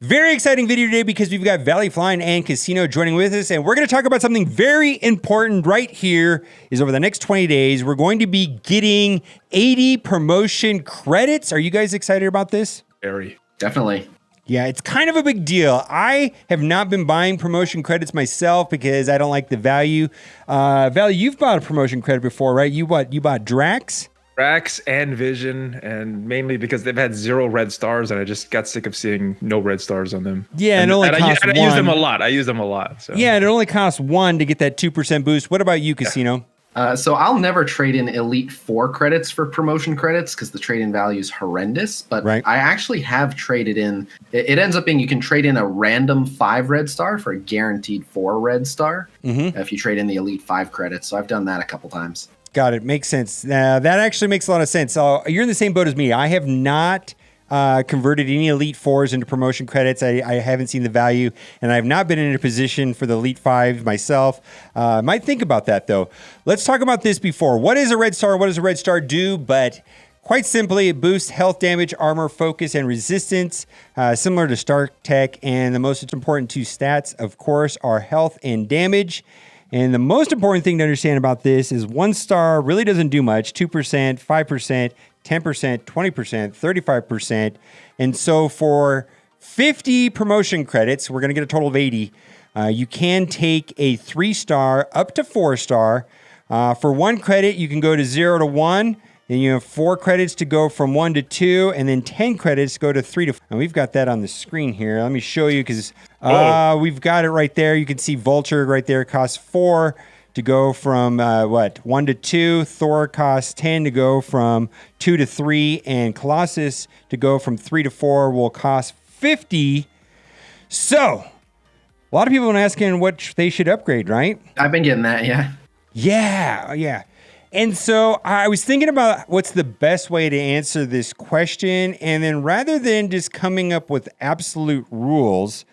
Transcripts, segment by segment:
Very exciting video today because we've got Valley Flying and Casino joining with us, and we're going to talk about something very important right here. Is over the next 20 days, we're going to be getting 80 promotion credits. Are you guys excited about this? Very. Definitely. Yeah, it's kind of a big deal. I have not been buying promotion credits myself because I don't like the value. Valley, you've bought a promotion credit before, right? You bought Drax? Drax and Vision, and mainly because they've had 0 red stars, and I just got sick of seeing no red stars on them. Yeah, and it only costs one. I use them a lot. I use them a lot. So. Yeah, and it only costs 1 to get that 2% boost. What about you, Casino? So I'll never trade in Elite 4 credits for promotion credits because the trade-in value is horrendous. But I actually have traded in. It ends up being you can trade in a random 5 red star for a guaranteed 4 red star if you trade in the Elite 5 credits. So I've done that a couple times. Got it. Makes sense. That actually makes a lot of sense. So you're in the same boat as me. I have not converted any Elite 4s into promotion credits. I haven't seen the value, and I have not been in a position for the Elite 5 myself. Might think about that, though. Let's talk about this before. What is a red star? What does a red star do? But quite simply, it boosts health, damage, armor, focus, and resistance, similar to Star Tech. And the most important 2 stats, of course, are health and damage. And the most important thing to understand about this is 1 star really doesn't do much, 2%, 5%, 10%, 20%, 35%. And so for 50 promotion credits, we're going to get a total of 80. You can take a 3-star up to 4-star. For 1 credit, you can go to 0 to 1. Then you have 4 credits to go from 1 to 2, and then 10 credits to go to 3 to 4. And we've got that on the screen here. Let me show you because we've got it right there. You can see Vulture right there costs 4 to go from 1 to 2. Thor costs 10 to go from 2 to 3, and Colossus to go from 3 to 4 will cost 50. So a lot of people are asking what they should upgrade, right? I've been getting that, yeah. Yeah. And so I was thinking about what's the best way to answer this question. And then rather than just coming up with absolute rules,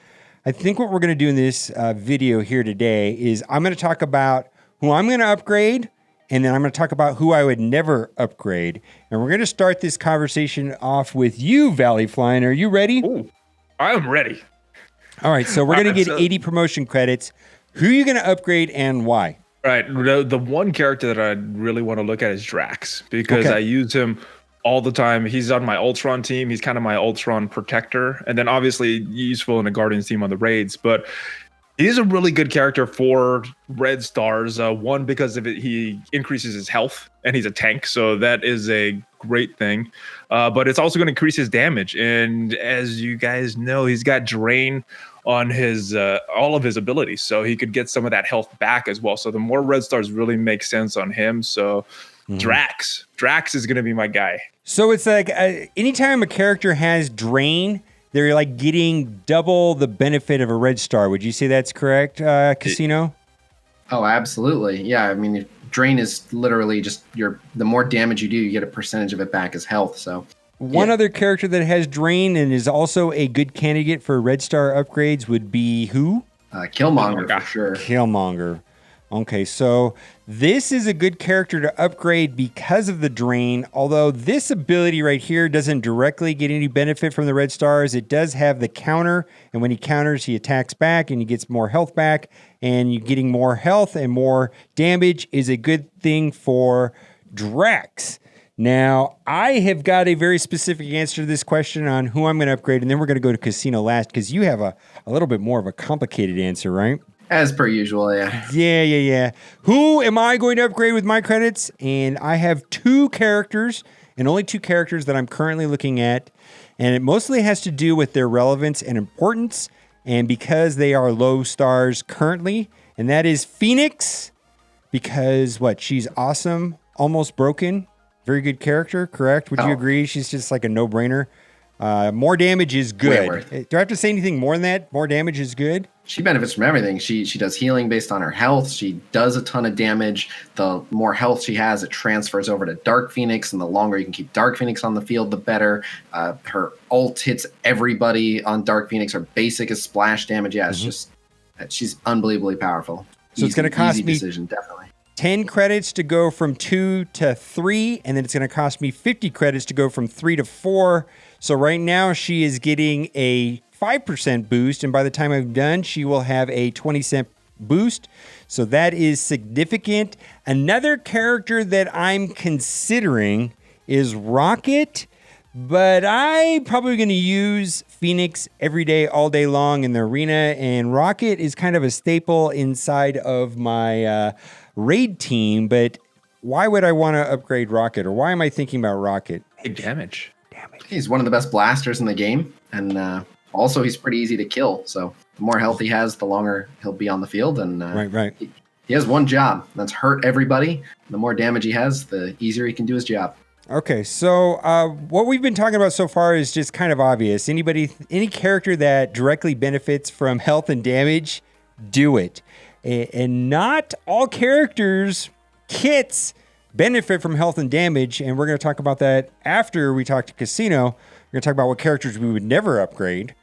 I think what we're going to do in this video here today is I'm going to talk about who I'm going to upgrade, and then I'm going to talk about who I would never upgrade. And we're going to start this conversation off with you, Valley Flying. Are you ready? Ooh, I am ready. All right, so we're going to get 80 promotion credits. Who are you going to upgrade and why? Right. The one character that I really want to look at is Drax because I use him all the time. He's on my Ultron team. He's kind of my Ultron protector. And then obviously useful in a Guardians team on the raids. But he's a really good character for red stars. One, because of it, he increases his health and he's a tank. So that is a great thing. But it's also going to increase his damage. And as you guys know, he's got Drain on his all of his abilities, so he could get some of that health back as well. So the more red stars really make sense on him. So Drax is going to be my guy. So it's like anytime a character has Drain, they're like getting double the benefit of a red star. Would you say that's correct, Casino? Oh, absolutely. Yeah, I mean, Drain is literally just the more damage you do, you get a percentage of it back as health. So one other character that has Drain and is also a good candidate for red star upgrades would be who? Killmonger, for sure. Killmonger. Okay, so this is a good character to upgrade because of the Drain, although this ability right here doesn't directly get any benefit from the red stars. It does have the counter, and when he counters, he attacks back and he gets more health back, and you getting more health and more damage is a good thing for Drax. Now, I have got a very specific answer to this question on who I'm going to upgrade, and then we're going to go to Casino last because you have a little bit more of a complicated answer, right? As per usual, yeah. Yeah. Who am I going to upgrade with my credits? And I have 2 characters, and only 2 characters that I'm currently looking at, and it mostly has to do with their relevance and importance, and because they are low stars currently, and that is Phoenix, because she's awesome, almost broken. Very good character, correct? Would you agree? She's just like a no-brainer. More damage is good. Do I have to say anything more than that? More damage is good? She benefits from everything. She does healing based on her health. She does a ton of damage. The more health she has, it transfers over to Dark Phoenix, and the longer you can keep Dark Phoenix on the field, the better. Her ult hits everybody on Dark Phoenix. Her basic is splash damage. Yeah, it's she's unbelievably powerful. So it's going to cost me decision, definitely. 10 credits to go from 2 to 3, and then it's going to cost me 50 credits to go from 3 to 4. So right now she is getting a 5% boost. And by the time I'm done, she will have a 20-cent boost. So that is significant. Another character that I'm considering is Rocket, but I'm probably going to use Phoenix every day, all day long in the arena. And Rocket is kind of a staple inside of my raid team. But why would I want to upgrade Rocket, or why am I thinking about Rocket? Big damage. He's one of the best blasters in the game, and also he's pretty easy to kill. So the more health he has, the longer he'll be on the field. And Right. He has one job, that's hurt everybody. The more damage he has, the easier he can do his job. Okay, so what we've been talking about so far is just kind of obvious. Any character that directly benefits from health and damage, do it. And not all kits benefit from health and damage, and we're going to talk about that after we talk to Casino. We're going to talk about what characters we would never upgrade,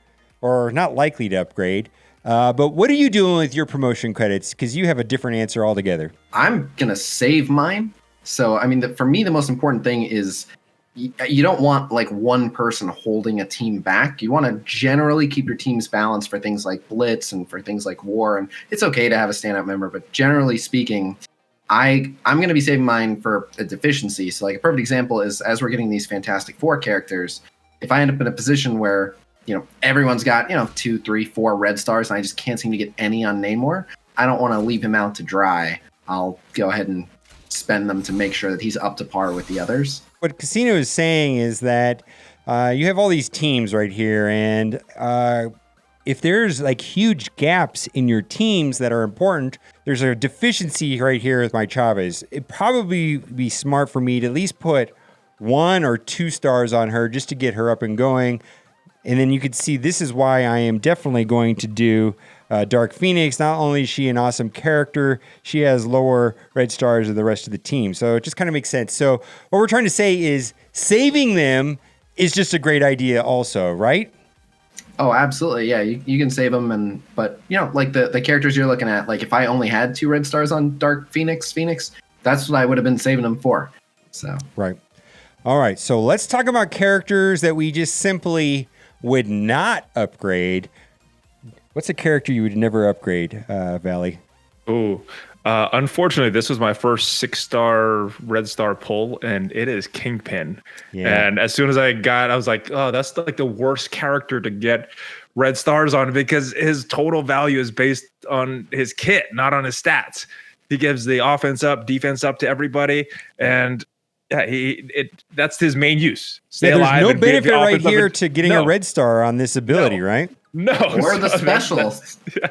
or not likely to upgrade. But what are you doing with your promotion credits? Because you have a different answer altogether. I'm going to save mine. So, I mean, for me, the most important thing is you don't want like one person holding a team back. You want to generally keep your teams balanced for things like Blitz and for things like War. And it's okay to have a standout member, but generally speaking, I'm going to be saving mine for a deficiency. So like a perfect example is as we're getting these Fantastic Four characters, if I end up in a position where, everyone's got, 2, 3, 4 red stars and I just can't seem to get any on Namor, I don't want to leave him out to dry. I'll go ahead and spend them to make sure that he's up to par with the others. What Casino is saying is that you have all these teams right here, and if there's like huge gaps in your teams that are important, there's a deficiency right here with my Chavez. It'd probably be smart for me to at least put 1 or 2 stars on her just to get her up and going. And then you could see this is why I am definitely going to do Dark Phoenix. Not only is she an awesome character, she has lower red stars than the rest of the team. So it just kind of makes sense. So what we're trying to say is saving them is just a great idea also, right? Oh, absolutely. Yeah, you can save them. But like the characters you're looking at, like if I only had 2 red stars on Dark Phoenix, that's what I would have been saving them for. So right. All right. So let's talk about characters that we just simply would not upgrade. What's a character you would never upgrade, Valley? Oh, unfortunately, this was my first 6-star red star pull, and it is Kingpin. Yeah. And as soon as I was like, oh, that's like the worst character to get red stars on because his total value is based on his kit, not on his stats. He gives the offense up, defense up to everybody, and yeah, that's his main use. Stay alive. There's no benefit right here to getting a red star on this ability, right? No. Or the special.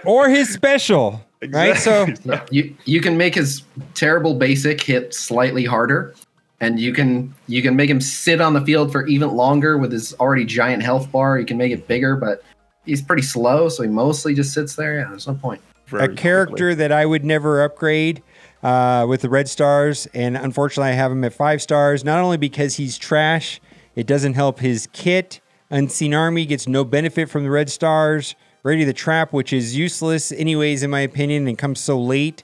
Or his special, right? So you can make his terrible basic hit slightly harder, and you can make him sit on the field for even longer with his already giant health bar. You can make it bigger, but he's pretty slow, so he mostly just sits there. Yeah, there's no point. A character that I would never upgrade with the red stars, and unfortunately I have him at 5 stars, not only because he's trash, it doesn't help his kit. Unseen Army gets no benefit from the red stars. Ready the Trap, which is useless anyways in my opinion and comes so late,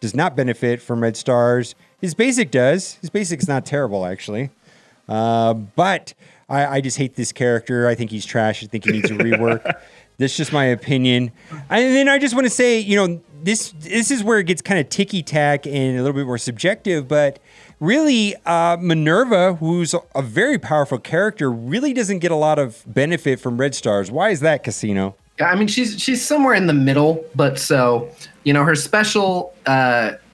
does not benefit from red stars. His basic does. His basic's not terrible actually. But I just hate this character. I think he's trash. I think he needs a rework. That's just my opinion. And then I just want to say, this is where it gets kind of ticky-tack and a little bit more subjective, but really Minerva, who's a very powerful character, really doesn't get a lot of benefit from red stars. Why is that, Casino? Yeah, I mean, she's somewhere in the middle, but so, her special,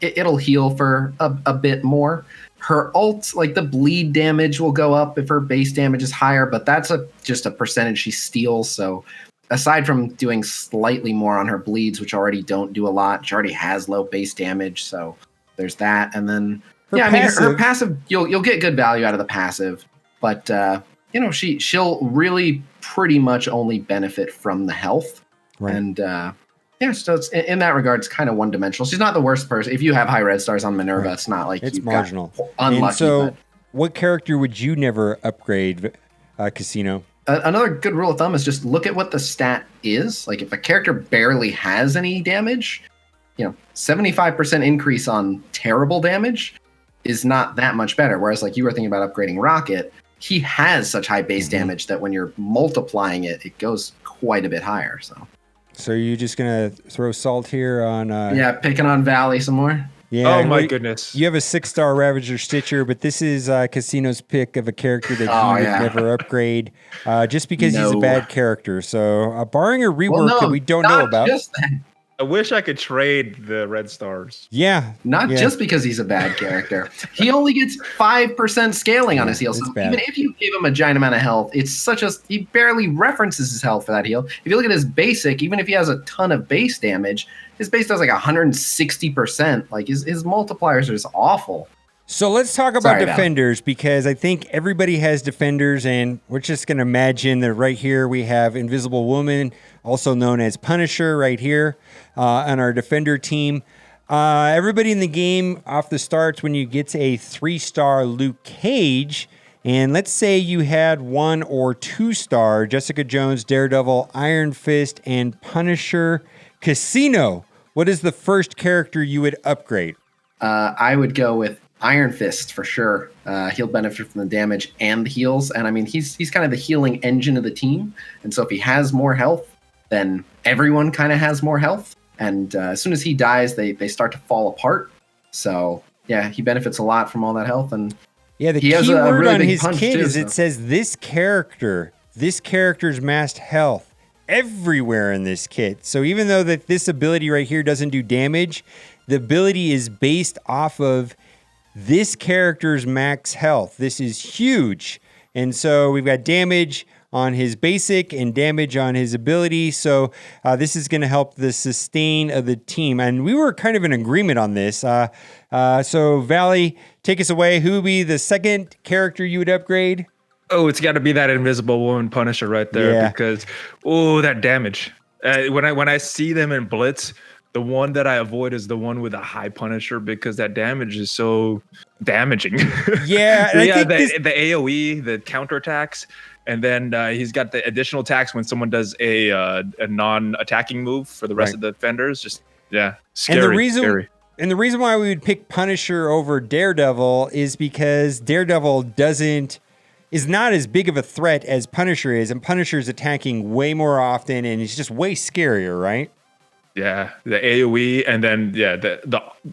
it'll heal for a bit more. Her ult, like the bleed damage will go up if her base damage is higher, but that's just a percentage she steals, so aside from doing slightly more on her bleeds, which already don't do a lot, she already has low base damage, so there's that. And then her passive, you'll get good value out of the passive, but she'll really pretty much only benefit from the health, right. And so it's in that regard, it's kind of one dimensional. She's not the worst person. If you have high red stars on Minerva, right. It's not like it's marginal. Unlucky. And so, what character would you never upgrade, Casino? Another good rule of thumb is just look at what the stat is. Like if a character barely has any damage, 75% increase on terrible damage is not that much better. Whereas like you were thinking about upgrading Rocket, he has such high base damage that when you're multiplying it, it goes quite a bit higher. So you're just gonna throw salt here on? Picking on Valley some more. Yeah. Oh my goodness. You have a 6-star Ravager Stitcher, but this is Casino's pick of a character that he would never upgrade, just because he's a bad character. So barring a rework that we don't know about. I wish I could trade the red stars. Yeah. Not just because he's a bad character. He only gets 5% scaling on his heal. So even if you give him a giant amount of health, he barely references his health for that heal. If you look at his basic, even if he has a ton of base damage, his base does like 160%. Like his multipliers are just awful. So let's talk about defenders, because I think everybody has defenders, and we're just going to imagine that right here we have Invisible Woman, also known as Punisher, right here on our defender team. Everybody in the game off the starts, when you get to a 3-star Luke Cage, and let's say you had 1 or 2-star Jessica Jones, Daredevil, Iron Fist, and Punisher. Casino, what is the first character you would upgrade? I would go with Iron Fist for sure. He'll benefit from the damage and the heals. And I mean, he's kind of the healing engine of the team. And so if he has more health, then everyone kind of has more health. And as soon as he dies, they start to fall apart. So yeah, he benefits a lot from all that health. And yeah, the key word on his kit is it says this character's massed health everywhere in this kit. So even though that this ability right here doesn't do damage, the ability is based off of this character's max health. This is huge. And so we've got damage on his basic and damage on his ability. So this is going to help the sustain of the team. And we were kind of in agreement on this. So Valley, take us away. Who would be the second character you would upgrade? Oh, it's got to be that Invisible Woman Punisher right there, because that damage. When I see them in Blitz, the one that I avoid is the one with a high Punisher, because that damage is so damaging. Yeah, and I think the AOE, the counterattacks, and then he's got the additional attacks when someone does a non-attacking move for the rest of the defenders. Just scary. And the reason why we would pick Punisher over Daredevil is because Daredevil is not as big of a threat as Punisher is, and Punisher is attacking way more often, and he's just way scarier, right? Yeah, the AoE, and then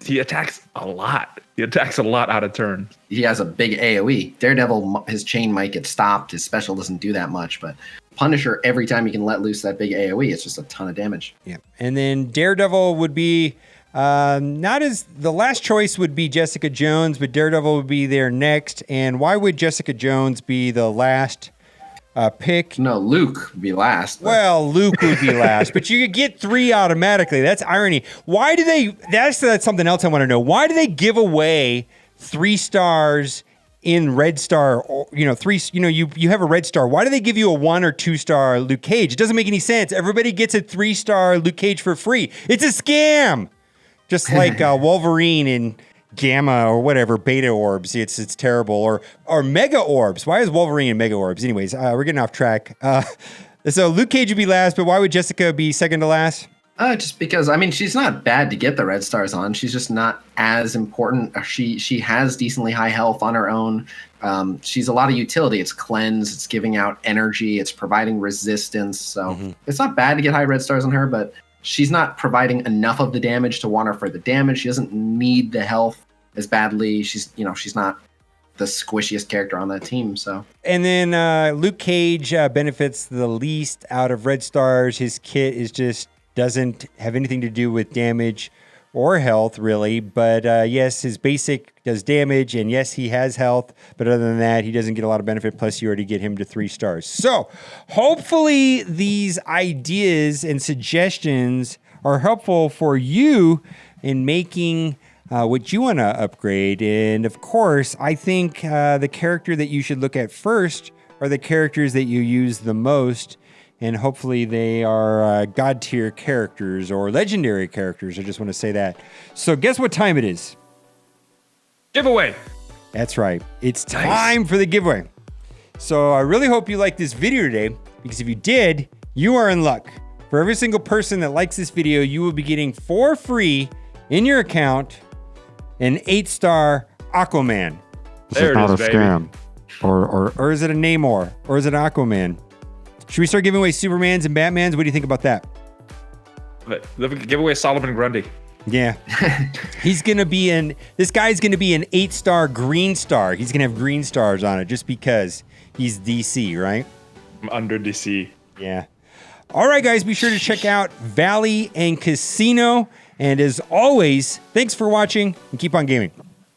he attacks a lot. He attacks a lot out of turn. He has a big AoE. Daredevil, his chain might get stopped. His special doesn't do that much, but Punisher, every time he can let loose that big AoE, it's just a ton of damage. Yeah, and then Daredevil would be the last choice would be Jessica Jones, but Daredevil would be there next. And why would Jessica Jones be the last pick? No, Luke would be last. Well, Luke would be last, but you could get 3 automatically. That's irony. Why do they? That's something else I want to know. Why do they give away 3 stars in Red Star? Or, 3. You have a Red Star. Why do they give you a 1 or 2-star Luke Cage? It doesn't make any sense. Everybody gets a 3-star Luke Cage for free. It's a scam. Just like Wolverine and Gamma or whatever, Beta Orbs. It's terrible. Or Mega Orbs. Why is Wolverine and Mega Orbs? Anyways, we're getting off track. So Luke Cage would be last, but why would Jessica be second to last? Just because, I mean, she's not bad to get the red stars on. She's just not as important. She has decently high health on her own. She's a lot of utility. It's cleanse. It's giving out energy. It's providing resistance. So it's not bad to get high red stars on her, but she's not providing enough of the damage to want her for the damage. She doesn't need the health as badly. She's not the squishiest character on that team. So, and then Luke Cage benefits the least out of red stars. His kit doesn't have anything to do with damage or health, really. But yes, his basic does damage, and yes, he has health. But other than that, he doesn't get a lot of benefit. Plus, you already get him to 3 stars. So hopefully these ideas and suggestions are helpful for you in making what you want to upgrade. And of course, I think the character that you should look at first are the characters that you use the most. And hopefully they are God tier characters or legendary characters. I just want to say that. So guess what time it is? Giveaway. That's right. It's time for the giveaway. So I really hope you liked this video today, because if you did, you are in luck. For every single person that likes this video, you will be getting for free in your account an 8-star Aquaman. This is not a scam. Or is it a Namor? Or is it Aquaman? Should we start giving away Supermans and Batmans? What do you think about that? But give away Solomon Grundy. Yeah. This guy's going to be an 8-star green star. He's going to have green stars on it just because he's DC, right? I'm under DC. Yeah. All right, guys, be sure to check out Valley and Casino. And as always, thanks for watching and keep on gaming.